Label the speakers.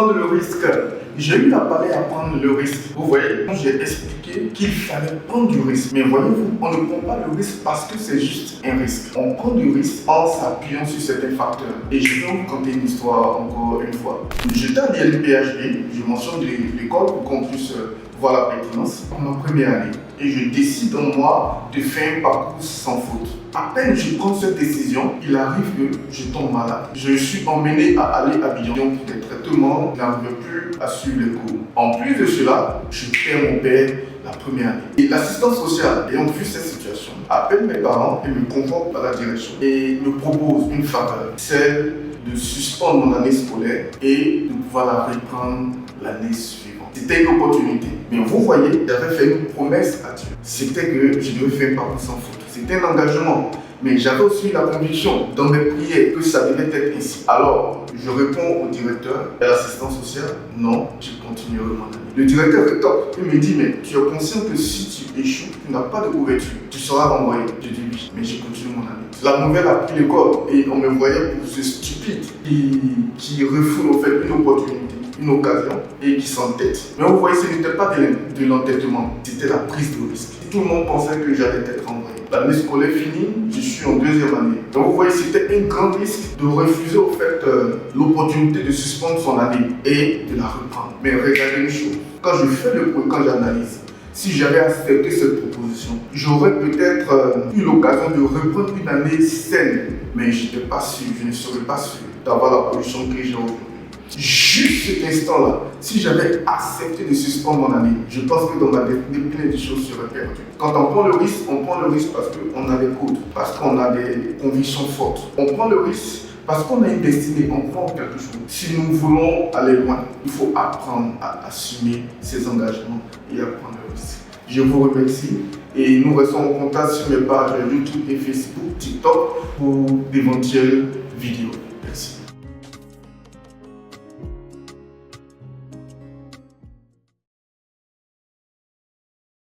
Speaker 1: prendre le risque. J'ai eu à parler à prendre le risque. Vous voyez, j'ai expliqué qu'il fallait prendre du risque. Mais voyez-vous, on ne prend pas le risque parce que c'est juste un risque. On prend du risque en s'appuyant sur certains facteurs. Et je vais vous conter une histoire encore une fois. J'étais à l'INPHB, je mentionne l'école pour qu'on puisse voir la pertinence pour ma première année. Et je décide en moi de faire un parcours sans faute. À peine je prends cette décision, il arrive que je tombe malade. Je suis emmené à aller à Abidjan pour des traitements, je n'arrive plus à suivre les cours. En plus de cela, je perds mon père la première année. Et l'assistante sociale, ayant vu cette situation, appelle mes parents et me convoque par la direction et me propose une faveur, celle de suspendre mon année scolaire et de pouvoir la reprendre l'année suivante. C'était une opportunité. Mais vous voyez, j'avais fait une promesse à Dieu. C'était que je devais faire un parcours sans faute. C'était un engagement. Mais j'avais aussi la conviction dans mes prières que ça devait être ainsi. Alors, je réponds au directeur et à l'assistant social, non, je continuerai mon année. Le directeur est top. Il me dit, mais tu es conscient que si tu échoues, tu n'as pas de couverture, tu seras renvoyé. Je dis oui, mais je continue mon année. La nouvelle a pris l'école et on me voyait pour ce stupide qui refoule en fait une opportunité, une occasion et qui s'entête. Mais vous voyez, ce n'était pas de l'entêtement, c'était la prise de risque. Tout le monde pensait que j'allais être renvoyé. L'année scolaire finie, je suis en deuxième année. Donc vous voyez, c'était un grand risque de refuser au fait l'opportunité de suspendre son année et de la reprendre. Mais regardez une chose, quand je fais le point, quand j'analyse, si j'avais accepté cette proposition, j'aurais peut-être eu l'occasion de reprendre une année saine. Mais je n'étais pas sûr, je ne serais pas sûr d'avoir la position que j'ai aujourd'hui. Juste cet instant-là, si j'avais accepté de suspendre mon année, je pense que dans ma destinée, plein de choses seraient perdues. Quand on prend le risque parce qu'on a des codes, parce qu'on a des convictions fortes. On prend le risque parce qu'on a une destinée, on prend quelque chose. Si nous voulons aller loin, il faut apprendre à assumer ses engagements et à prendre le risque. Je vous remercie et nous restons en contact sur mes pages YouTube et Facebook, TikTok pour d'éventuelles vidéos.